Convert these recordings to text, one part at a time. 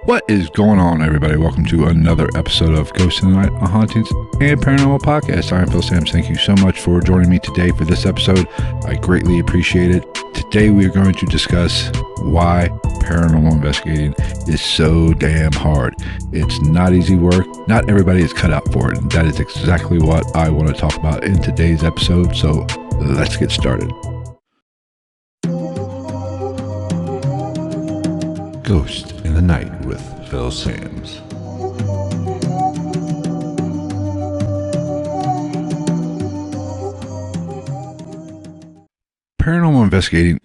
What is going on, everybody? Welcome to another episode of Ghosts in the Night, a Hauntings and Paranormal podcast. I'm Phil Sams. Thank you so much for joining me today for this episode. I greatly appreciate it. Today we are going to discuss why paranormal investigating is so damn hard. It's not easy work. Not everybody is cut out for it. And that is exactly what I want to talk about in today's episode. So let's get started. Ghost in the Night with Phil Sams. Paranormal investigating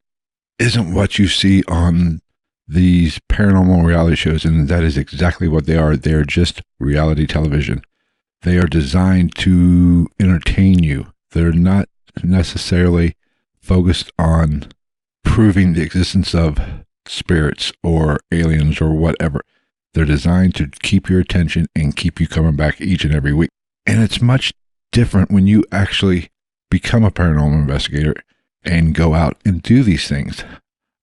isn't what you see on these paranormal reality shows, and that is exactly what they are. They're just reality television. They are designed to entertain you. They're not necessarily focused on proving the existence of spirits or aliens or whatever. They're designed to keep your attention and keep you coming back each and every week. And it's much different when you actually become a paranormal investigator and go out and do these things.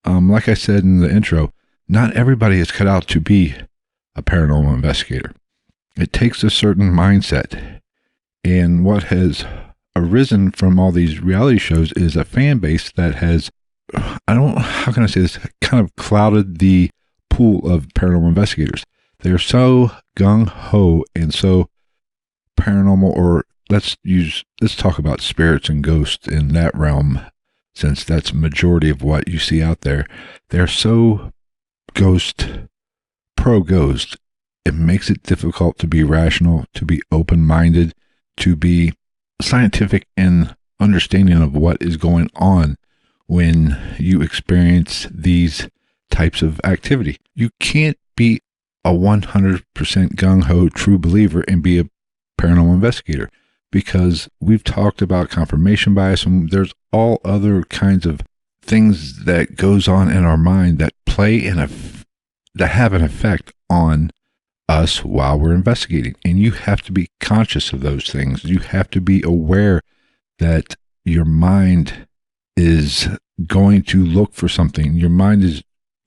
Like I said in the intro, not everybody is cut out to be a paranormal investigator. It takes a certain mindset. And what has arisen from all these reality shows is a fan base that has, how can I say this, kind of clouded the pool of paranormal investigators. They're so gung-ho and so paranormal, or let's talk about spirits and ghosts in that realm, since that's majority of what you see out there. They're so pro-ghost, it makes it difficult to be rational, to be open-minded, to be scientific and understanding of what is going on when you experience these types of activity. You can't be a 100% gung-ho true believer and be a paranormal investigator, because we've talked about confirmation bias, and there's all other kinds of things that goes on in our mind that that have an effect on us while we're investigating. And you have to be conscious of those things. You have to be aware that your mind is going to look for something. Your mind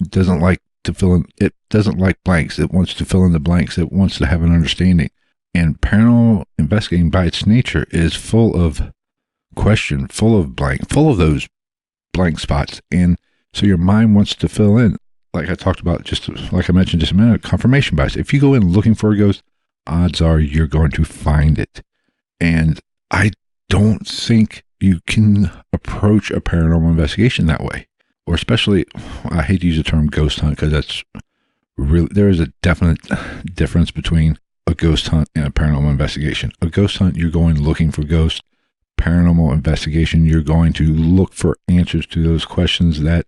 doesn't like to fill in. It doesn't like blanks. It wants to fill in the blanks. It wants to have an understanding. And paranormal investigating by its nature is full of question, full of those blank spots. And so your mind wants to fill in, like I talked about, just like I mentioned just a minute, confirmation bias. If you go in looking for a ghost, odds are you're going to find it. And I don't think you can approach a paranormal investigation that way. Or especially, I hate to use the term ghost hunt, because that's really, there is a definite difference between a ghost hunt and a paranormal investigation. A ghost hunt, you're going looking for ghosts. Paranormal investigation, you're going to look for answers to those questions that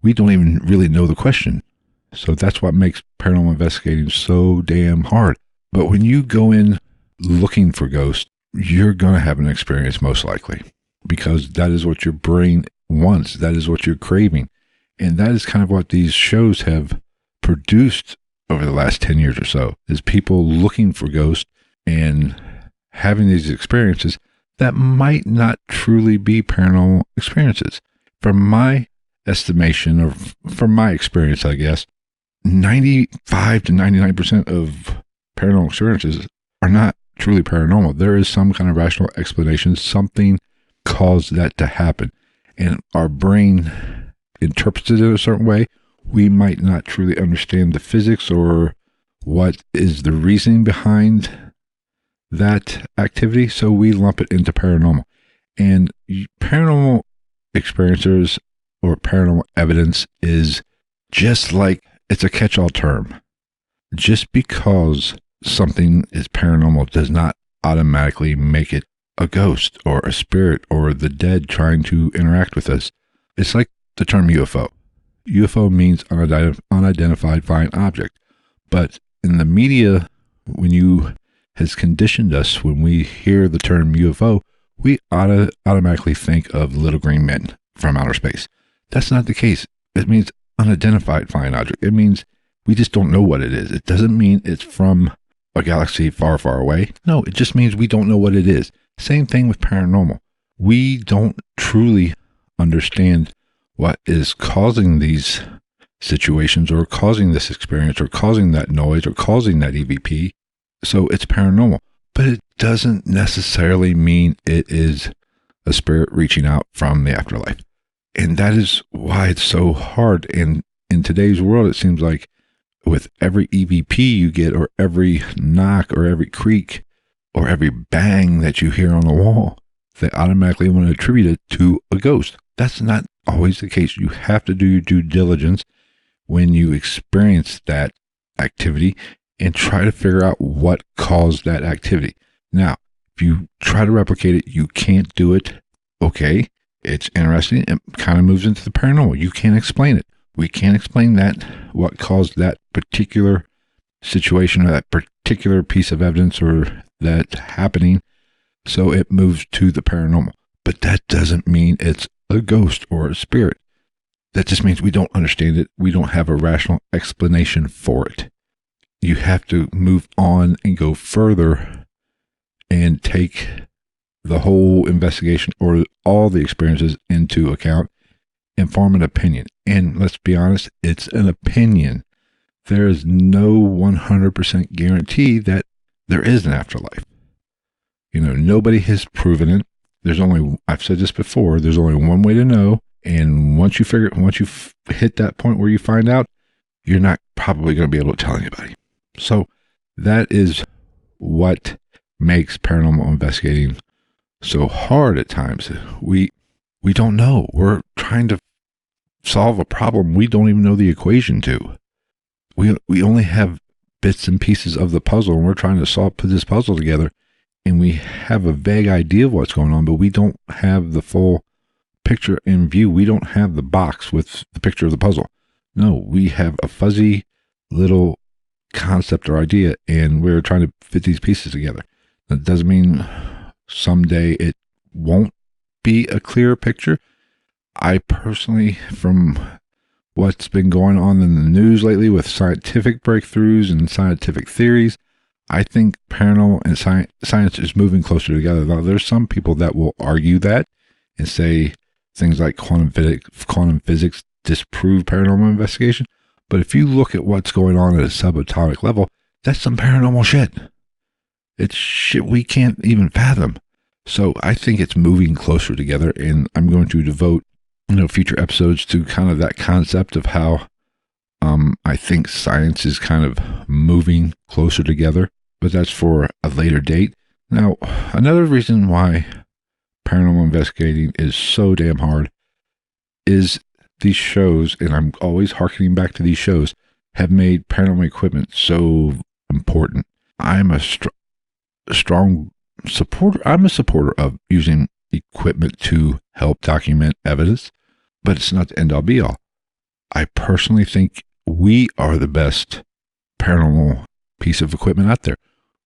we don't even really know the question. So that's what makes paranormal investigating so damn hard. But when you go in looking for ghosts, you're going to have an experience most likely, because that is what your brain wants. That is what you're craving. And that is kind of what these shows have produced over the last 10 years or so, is people looking for ghosts and having these experiences that might not truly be paranormal experiences. From my estimation, or from my experience, I guess, 95 to 99% of paranormal experiences are not truly paranormal. There is some kind of rational explanation. Something caused that to happen. And our brain interprets it in a certain way. We might not truly understand the physics or what is the reasoning behind that activity, so we lump it into paranormal. And paranormal experiencers or paranormal evidence is just like, it's a catch-all term. Just because something is paranormal does not automatically make it a ghost or a spirit or the dead trying to interact with us. It's like the term UFO. UFO means unidentified flying object. But in the media, has conditioned us, when we hear the term UFO, we automatically think of little green men from outer space. That's not the case. It means unidentified flying object. It means we just don't know what it is. It doesn't mean it's from a galaxy far, far away. No, it just means we don't know what it is. Same thing with paranormal. We don't truly understand what is causing these situations or causing this experience or causing that noise or causing that EVP. So it's paranormal, but it doesn't necessarily mean it is a spirit reaching out from the afterlife. And that is why it's so hard. And in today's world, it seems like with every EVP you get, or every knock, or every creak, or every bang that you hear on the wall, they automatically want to attribute it to a ghost. That's not always the case. You have to do your due diligence when you experience that activity and try to figure out what caused that activity. Now, if you try to replicate it, you can't do it. Okay, it's interesting. It kind of moves into the paranormal. You can't explain it. We can't explain that, what caused that particular situation or that particular piece of evidence or that happening. So it moves to the paranormal. But that doesn't mean it's a ghost or a spirit. That just means we don't understand it. We don't have a rational explanation for it. You have to move on and go further and take the whole investigation or all the experiences into account and form an opinion. And let's be honest, it's an opinion. There is no 100% guarantee that there is an afterlife. Nobody has proven it. I've said this before, there's only one way to know. And once you hit that point where you find out, you're not probably going to be able to tell anybody. So that is what makes paranormal investigating so hard at times. We don't know. We're trying to solve a problem we don't even know the equation to. We only have bits and pieces of the puzzle, and we're trying to put this puzzle together, and we have a vague idea of what's going on, but we don't have the full picture in view. We don't have the box with the picture of the puzzle. No, we have a fuzzy little concept or idea, and we're trying to fit these pieces together. That doesn't mean someday it won't be a clear picture. I personally, from what's been going on in the news lately with scientific breakthroughs and scientific theories, I think paranormal and science is moving closer together. Now, there's some people that will argue that and say things like quantum physics disprove paranormal investigation. But if you look at what's going on at a subatomic level, that's some paranormal shit. It's shit we can't even fathom. So I think it's moving closer together, and I'm going to devote future episodes to kind of that concept of how I think science is kind of moving closer together, but that's for a later date. Now, another reason why paranormal investigating is so damn hard is these shows, and I'm always harkening back to these shows, have made paranormal equipment so important. I'm a strong supporter. I'm a supporter of using equipment to help document evidence, but it's not the end all be all. I personally think we are the best paranormal piece of equipment out there.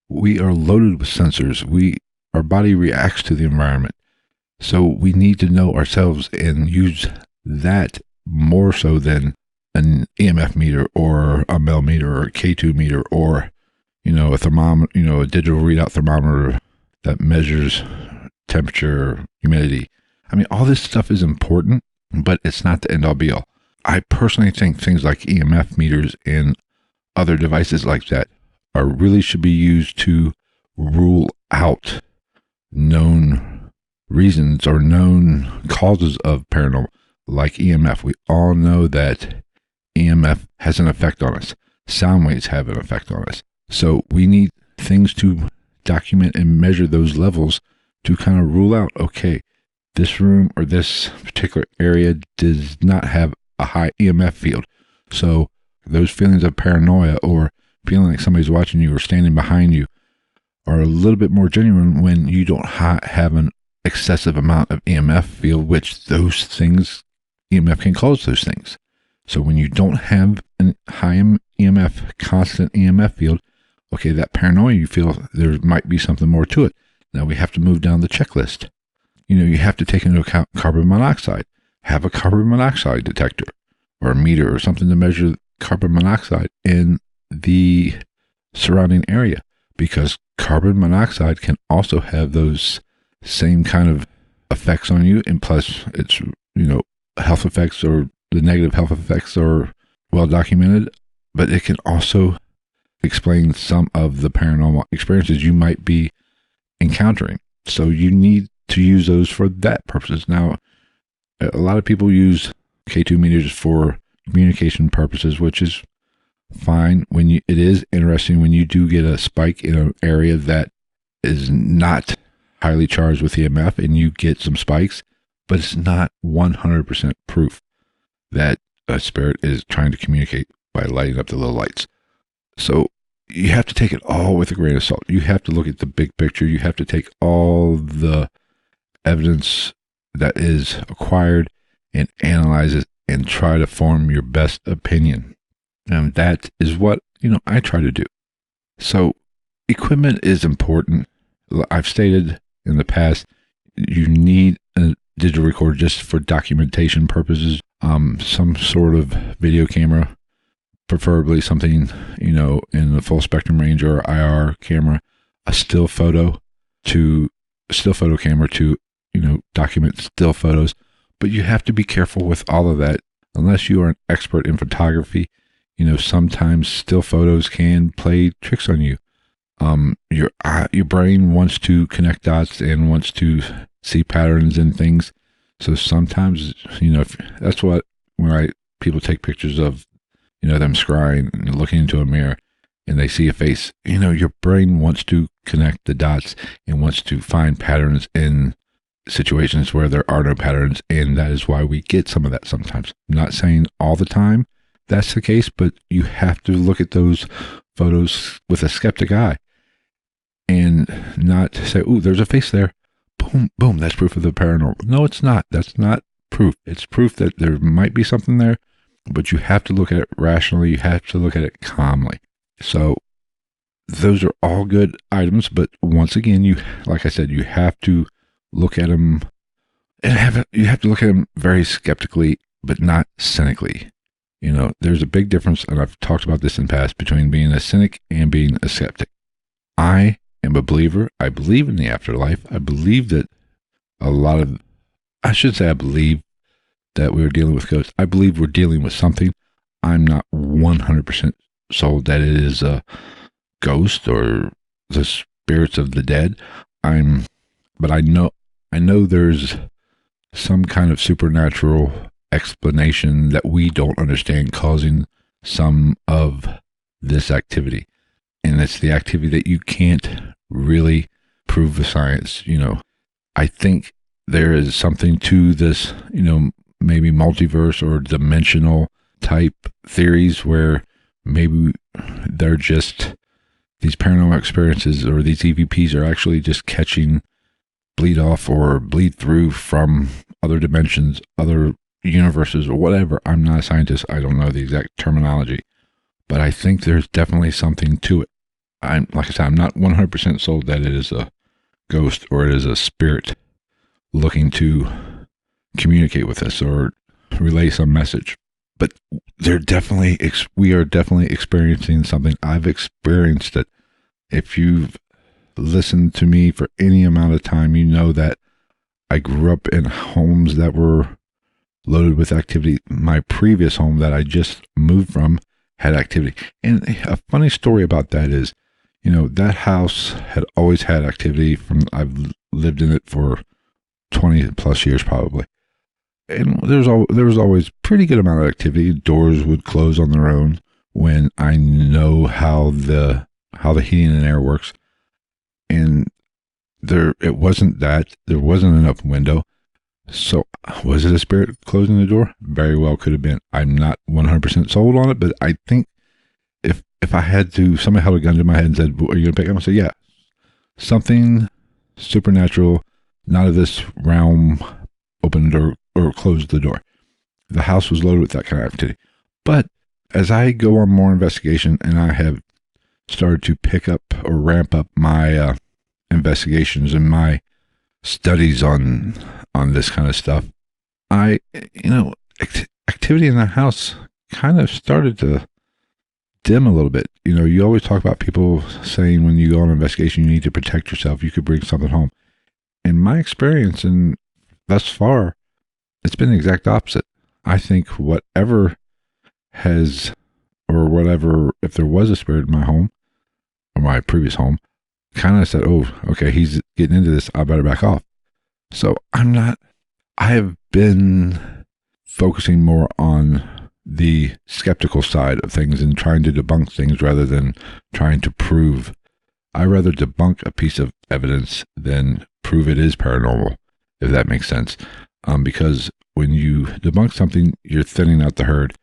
We are loaded with sensors. Our body reacts to the environment. So we need to know ourselves and use that more so than an EMF meter or a Mel meter or a K2 meter or, a thermometer, a digital readout thermometer that measures temperature, humidity. I mean, all this stuff is important, but it's not the end all be all. I personally think things like EMF meters and other devices like that really should be used to rule out known reasons or known causes of paranormal, like EMF. We all know that EMF has an effect on us. Sound waves have an effect on us. So we need things to document and measure those levels to kind of rule out, okay, this room or this particular area does not have a high EMF field. So those feelings of paranoia or feeling like somebody's watching you or standing behind you are a little bit more genuine when you don't have an excessive amount of EMF field, which those things, EMF can cause those things. So when you don't have a high EMF, constant EMF field, okay, that paranoia you feel, there might be something more to it. Now we have to move down the checklist. You have to take into account carbon monoxide. Have a carbon monoxide detector or a meter or something to measure carbon monoxide in the surrounding area, because carbon monoxide can also have those same kind of effects on you. And plus it's, health effects, or the negative health effects, or well documented, but it can also explain some of the paranormal experiences you might be encountering. So you need to use those for that purposes. Now, a lot of people use K2 meters for communication purposes, which is fine. It is interesting when you do get a spike in an area that is not highly charged with EMF and you get some spikes, but it's not 100% proof that a spirit is trying to communicate by lighting up the little lights. So you have to take it all with a grain of salt. You have to look at the big picture. You have to take all the evidence that is acquired and analyze it and try to form your best opinion. And that is what, I try to do. So equipment is important. I've stated in the past, you need a digital recorder just for documentation purposes. Some sort of video camera, preferably something, in the full spectrum range, or IR camera, a still photo camera to, document still photos. But you have to be careful with all of that. Unless you are an expert in photography, sometimes still photos can play tricks on you. Your brain wants to connect dots and wants to see patterns in things. So sometimes, that's what, when people take pictures of, them scrying and looking into a mirror and they see a face, your brain wants to connect the dots and wants to find patterns in situations where there are no patterns. And that is why we get some of that sometimes. I'm not saying all the time that's the case, but you have to look at those photos with a skeptic eye and not say, "Ooh, there's a face there. Boom, boom, that's proof of the paranormal." No, it's not. That's not proof. It's proof that there might be something there, but you have to look at it rationally. You have to look at it calmly. So those are all good items, but once again, like I said, you have to look at them and you have to look at them very skeptically, but not cynically. There's a big difference, and I've talked about this in the past, between being a cynic and being a skeptic. I am a believer. I believe in the afterlife. I believe that I believe that we're dealing with ghosts. I believe we're dealing with something. I'm not 100% sold that it is a ghost or the spirits of the dead. But I know there's some kind of supernatural explanation that we don't understand causing some of this activity. And it's the activity that you can't really prove with science. I think there is something to this, maybe multiverse or dimensional type theories where maybe they're just, these paranormal experiences or these EVPs are actually just catching bleed off or bleed through from other dimensions, other universes, or whatever. I'm not a scientist. I don't know the exact terminology, but I think there's definitely something to it. Like I said, I'm not 100% sold that it is a ghost or it is a spirit looking to communicate with us or relay some message. But we are definitely experiencing something. I've experienced it. If you've listened to me for any amount of time, you know that I grew up in homes that were loaded with activity. My previous home that I just moved from had activity. And a funny story about that is, that house had always had activity I've lived in it for 20 plus years probably. And there was always pretty good amount of activity. Doors would close on their own when I know how the heating and air works. And there wasn't an open window. So was it a spirit closing the door? Very well could have been. I'm not 100% sold on it, but I think if I had to, somebody held a gun to my head and said, "Are you going to pick up?" I said, "Yeah." Something supernatural, not of this realm, opened or closed the door. The house was loaded with that kind of activity. But as I go on more investigation and I have started to pick up or ramp up my investigations and my studies on this kind of stuff, activity in the house kind of started to dim a little bit. You always talk about people saying when you go on an investigation, you need to protect yourself. You could bring something home. In my experience, and thus far, it's been the exact opposite. I think whatever has, or whatever, if there was a spirit in my home or my previous home, kind of said, oh, okay, he's getting into this, I better back off. So I have been focusing more on the skeptical side of things and trying to debunk things rather than trying to prove. I rather debunk a piece of evidence than prove it is paranormal, if that makes sense. Because when you debunk something, you're thinning out the herd,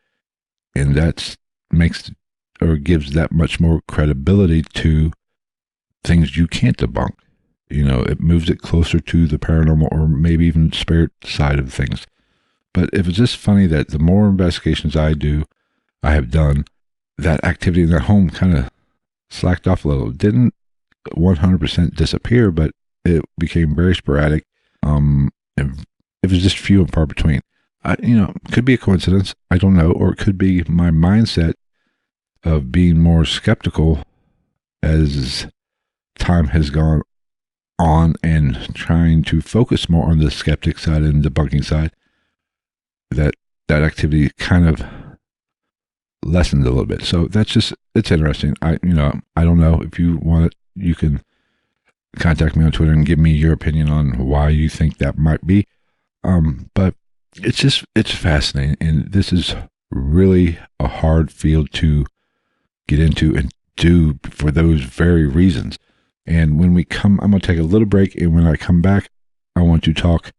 and that makes or gives that much more credibility to things you can't debunk. You know, it moves it closer to the paranormal or maybe even spirit side of things. But it was just funny that the more investigations I have done, that activity in that home kind of slacked off a little. It didn't 100% disappear, but it became very sporadic. And it was just few and far between. Could be a coincidence. I don't know. Or it could be my mindset of being more skeptical as time has gone on and trying to focus more on the skeptic side and debunking side, that activity kind of lessened a little bit. So it's interesting. I don't know. If you want it, you can contact me on Twitter and give me your opinion on why you think that might be. But it's fascinating. And this is really a hard field to get into and do for those very reasons. And when I'm going to take a little break. And when I come back, I want to talk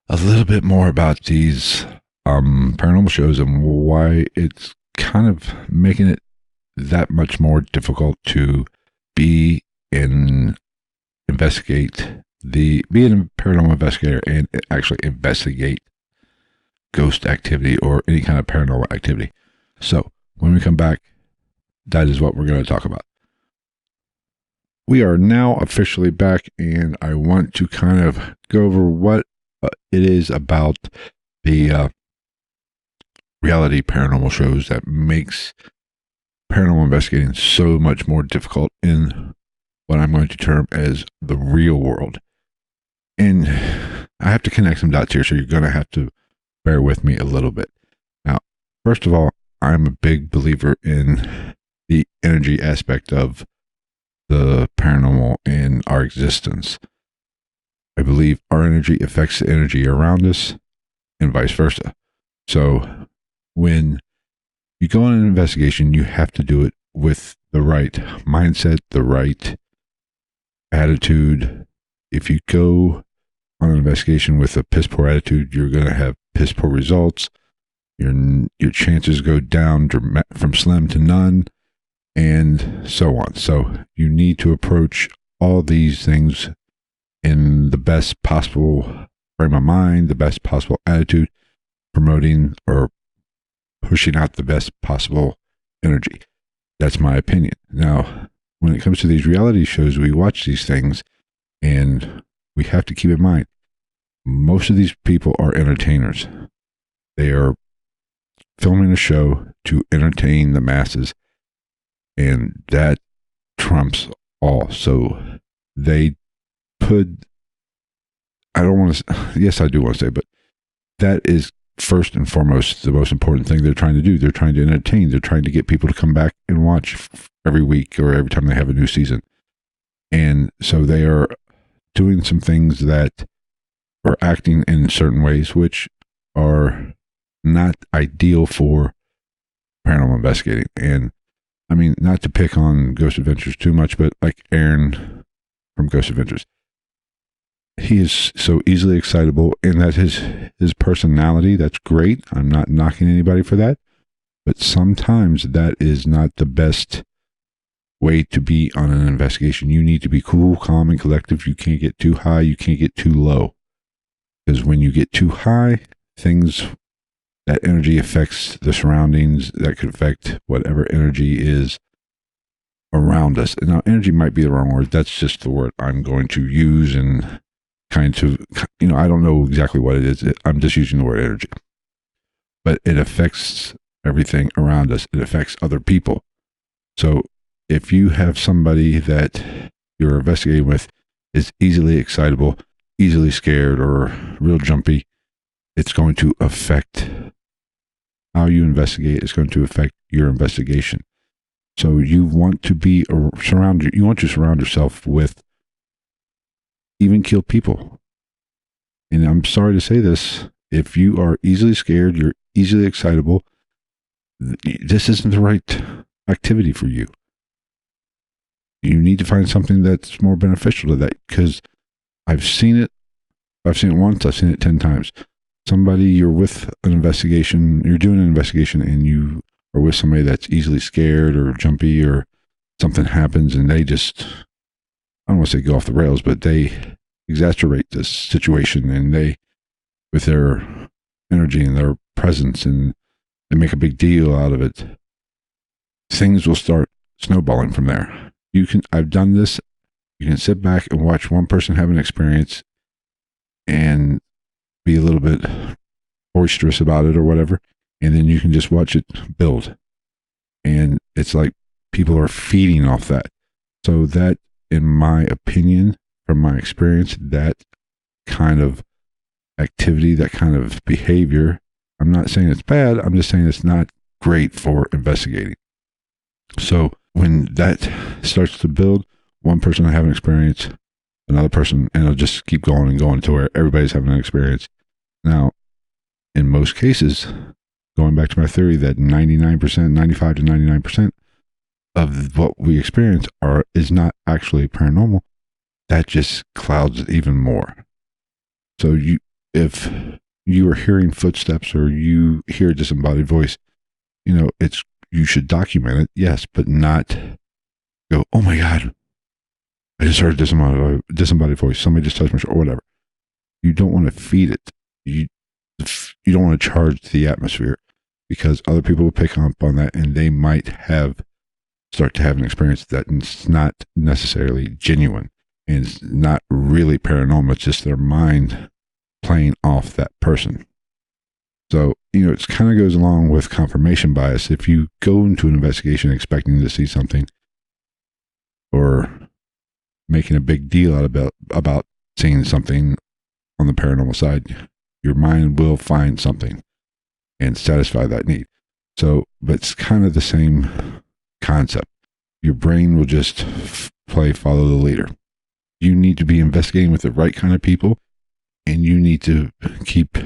a little bit more about these paranormal shows and why it's kind of making it that much more difficult to be a paranormal investigator and actually investigate ghost activity or any kind of paranormal activity. So when we come back, that is what we're going to talk about. We are now officially back, and I want to kind of go over what it is about the reality paranormal shows that makes paranormal investigating so much more difficult in what I'm going to term as the real world. And I have to connect some dots here, so you're going to have to bear with me a little bit. Now, first of all, I'm a big believer in the energy aspect of the paranormal in our existence. I believe our energy affects the energy around us and vice versa. So when you go on an investigation, you have to do it with the right mindset, the right attitude. If you go on an investigation with a piss poor attitude, you're going to have piss poor results. Your chances go down from slim to none, and so on. So you need to approach all these things in the best possible frame of mind, the best possible attitude, promoting or pushing out the best possible energy. That's my opinion. Now, when it comes to these reality shows, we watch these things, and we have to keep in mind, most of these people are entertainers. They are filming a show to entertain the masses, and that trumps all. So they put, I don't want to, yes, I do want to say, but that is first and foremost the most important thing they're trying to do. They're trying to entertain. They're trying to get people to come back and watch every week or every time they have a new season. And so they are doing some things that are acting in certain ways which are not ideal for paranormal investigating. And I mean, not to pick on Ghost Adventures too much, but like Aaron from Ghost Adventures, he is so easily excitable, and that his personality, that's great. I'm not knocking anybody for that, but sometimes that is not the best way to be on an investigation. You need to be cool, calm, and collective. You can't get too high. You can't get too low, because when you get too high, that energy affects the surroundings. That could affect whatever energy is around us. And now, energy might be the wrong word. That's just the word I'm going to use, and kind of, I don't know exactly what it is. I'm just using the word energy. But it affects everything around us. It affects other people. So if you have somebody that you're investigating with is easily excitable, easily scared, or real jumpy, it's going to affect how you investigate is going to affect your investigation. So you want to surround yourself with even killed people. And I'm sorry to say this, if you are easily scared, you're easily excitable, this isn't the right activity for you. You need to find something that's more beneficial to that, because I've seen it once, I've seen it 10 times. Somebody, you're with an investigation, you're doing an investigation, and you are with somebody that's easily scared or jumpy, or something happens and they just, I don't want to say go off the rails, but they exacerbate this situation, and they, with their energy and their presence, and they make a big deal out of it, things will start snowballing from there. I've done this. You can sit back and watch one person have an experience and be a little bit boisterous about it or whatever, and then you can just watch it build. And it's like people are feeding off that. So that, in my opinion, from my experience, that kind of activity, that kind of behavior, I'm not saying it's bad, I'm just saying it's not great for investigating. So when that starts to build, one person will have an experience, another person, and it'll just keep going and going to where everybody's having an experience. Now, in most cases, going back to my theory that 99%, 95 to 99% of what we experience is not actually paranormal, that just clouds it even more. So if you are hearing footsteps or you hear a disembodied voice, you should document it, yes, but not go, oh my God, I just heard a disembodied voice. Somebody just touched my shoulder, or whatever. You don't want to feed it. You don't want to charge the atmosphere, because other people will pick up on that, and they might start to have an experience that's not necessarily genuine, and it's not really paranormal. It's just their mind playing off that person. So, it kind of goes along with confirmation bias. If you go into an investigation expecting to see something, or making a big deal about seeing something on the paranormal side, your mind will find something and satisfy that need. So, but it's kind of the same concept. Your brain will just follow the leader. You need to be investigating with the right kind of people, and you need to keep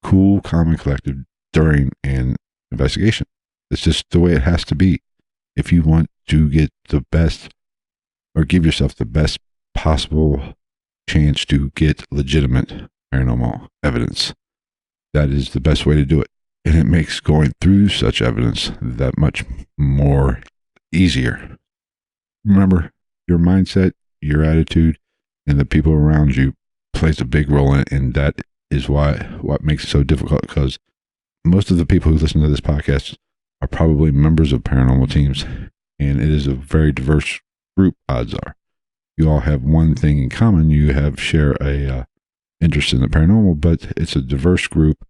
cool, calm, and collected during an investigation. It's just the way it has to be if you want to get the best, or give yourself the best possible chance to get legitimate paranormal evidence. That is the best way to do it. And it makes going through such evidence that much more easier. Remember, your mindset, your attitude, and the people around you plays a big role in it. And that is what makes it so difficult, because most of the people who listen to this podcast are probably members of paranormal teams, and it is a very diverse group, odds are. You all have one thing in common. You share a interest in the paranormal, but it's a diverse group.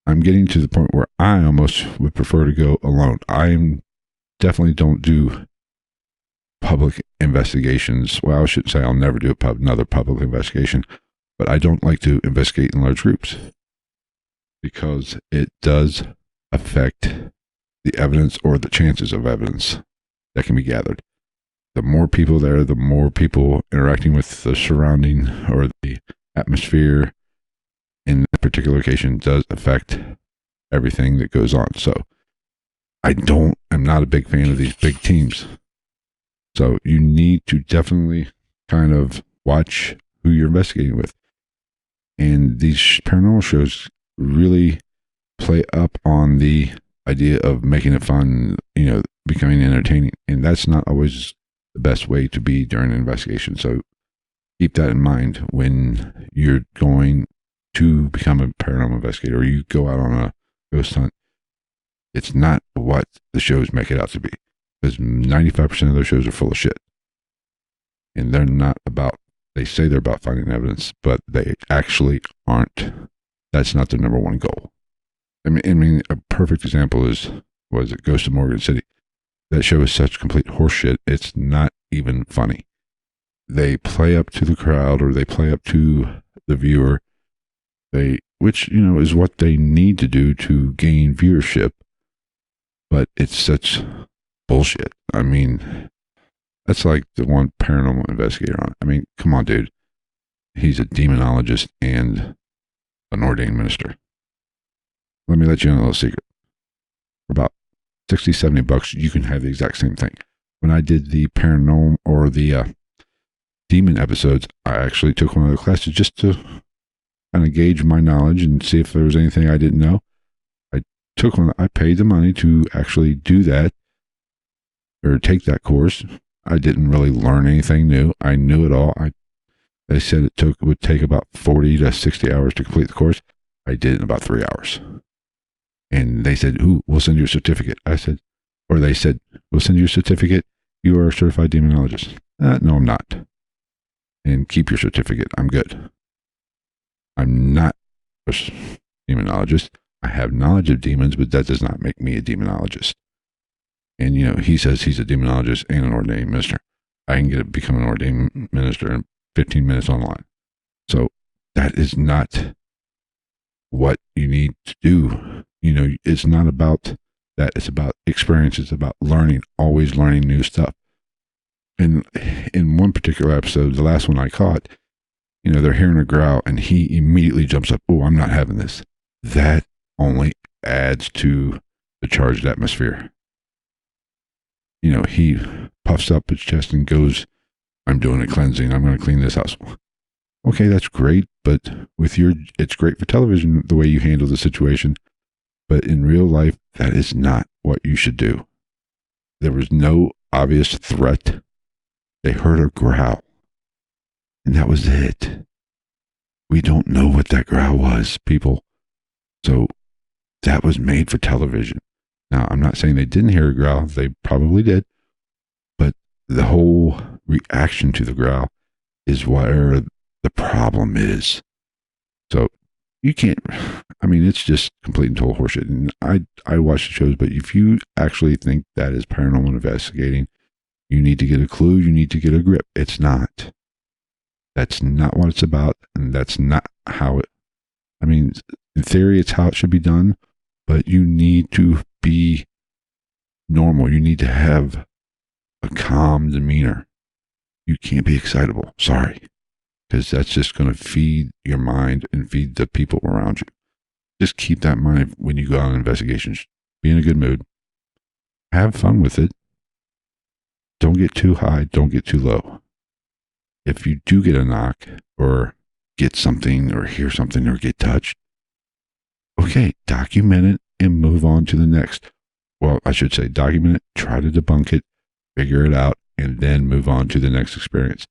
I'm getting to the point where I almost would prefer to go alone. I definitely don't do public investigations. Well, I shouldn't say I'll never do another public investigation, but I don't like to investigate in large groups, because it does affect the evidence, or the chances of evidence that can be gathered. The more people there, the more people interacting with the surrounding or the atmosphere in a particular location does affect everything that goes on. So I'm not a big fan of these big teams. So you need to definitely kind of watch who you're investigating with. And these paranormal shows really play up on the idea of making it fun, becoming entertaining. And that's not always the best way to be during an investigation. So keep that in mind when you're going to become a paranormal investigator, or you go out on a ghost hunt. It's not what the shows make it out to be, because 95% of those shows are full of shit. And they say they're about finding evidence, but they actually aren't. That's not their number one goal. I mean, a perfect example was Ghost of Morgan City. That show is such complete horseshit. It's not even funny. They play up to the crowd, or they play up to the viewer. They which, is what they need to do to gain viewership. But it's such bullshit. I mean, that's like the one paranormal investigator on. I mean, come on, dude. He's a demonologist and an ordained minister. Let me let you in a little secret. For about $60-$70, you can have the exact same thing. When I did the paranormal or the demon episodes, I actually took one of the classes just to kind of gauge my knowledge and see if there was anything I didn't know. I took one. I paid the money to actually do that or take that course. I didn't really learn anything new. I knew it all. They said it would take about 40 to 60 hours to complete the course. I did it in about 3 hours. And they said, "Ooh, we'll send you a certificate." They said, "We'll send you a certificate. You are a certified demonologist." No, I'm not. And keep your certificate. I'm good. I'm not a demonologist. I have knowledge of demons, but that does not make me a demonologist. And, he says he's a demonologist and an ordained minister. I can become an ordained minister in 15 minutes online. So that is not what you need to do. It's not about that. It's about experience. It's about learning, always learning new stuff. And in one particular episode, the last one I caught, they're hearing a growl and he immediately jumps up. "Oh, I'm not having this." That only adds to the charged atmosphere. He puffs up his chest and goes, "I'm doing a cleansing. I'm going to clean this house." Okay, that's great, but it's great for television, the way you handle the situation. But in real life, that is not what you should do. There was no obvious threat. They heard a growl, and that was it. We don't know what that growl was, people. So that was made for television. Now, I'm not saying they didn't hear a growl. They probably did. But the whole reaction to the growl is where the problem is. So you can't, it's just complete and total horseshit. And I watch the shows, but if you actually think that is paranormal investigating, you need to get a clue. You need to get a grip. It's not. That's not what it's about. And that's not how in theory, it's how it should be done, but you need to be normal. You need to have a calm demeanor. You can't be excitable. Sorry. Because that's just going to feed your mind and feed the people around you. Just keep that in mind when you go on investigations. Be in a good mood. Have fun with it. Don't get too high. Don't get too low. If you do get a knock or get something or hear something or get touched, okay, document it and move on to the next. Well, I should say document it, try to debunk it, figure it out, and then move on to the next experience.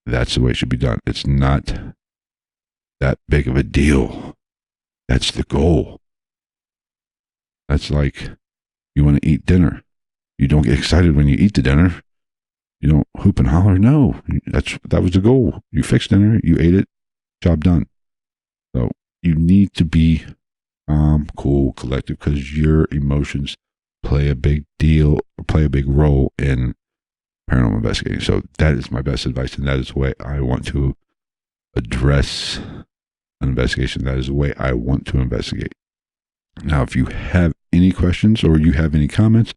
That's the way it should be done. It's not that big of a deal. That's the goal. That's like you want to eat dinner. You don't get excited when you eat the dinner. You don't hoop and holler. No, that was the goal. You fixed dinner, you ate it, job done. So you need to be calm, cool, collective, because your emotions play a big role in paranormal investigating. So that is my best advice, and that is the way I want to address an investigation. That is the way I want to investigate. Now, if you have any questions or you have any comments,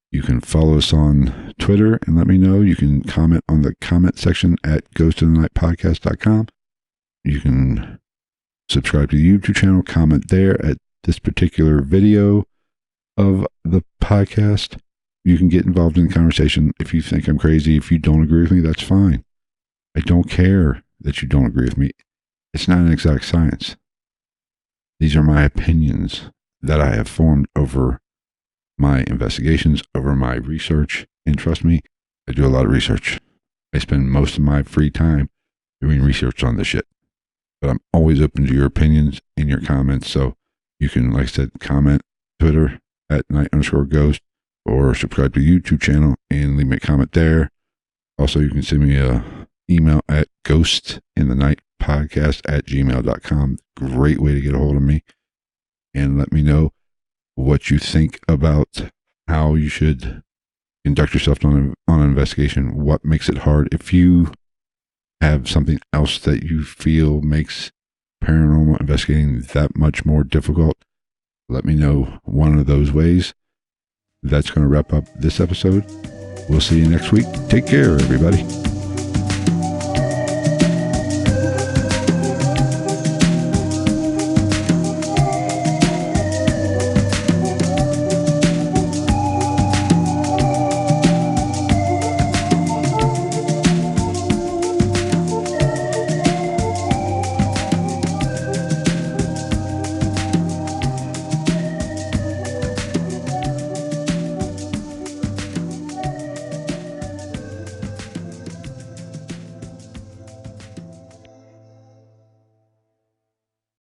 you can follow us on Twitter and let me know. You can comment on the comment section at ghostofthenightpodcast.com. You can subscribe to the YouTube channel, comment there at this particular video of the podcast. You can get involved in the conversation. If you think I'm crazy, if you don't agree with me, that's fine. I don't care that you don't agree with me. It's not an exact science. These are my opinions that I have formed over my investigations, over my research. And trust me, I do a lot of research. I spend most of my free time doing research on this shit. But I'm always open to your opinions and your comments. So you can, like I said, comment Twitter at night_ghost or subscribe to the YouTube channel and leave me a comment there. Also, you can send me a email at ghostinthenightpodcast@gmail.com. Great way to get a hold of me and let me know what you think about how you should conduct yourself on an investigation. What makes it hard? If you have something else that you feel makes paranormal investigating that much more difficult, let me know one of those ways. That's going to wrap up this episode. We'll see you next week. Take care, everybody.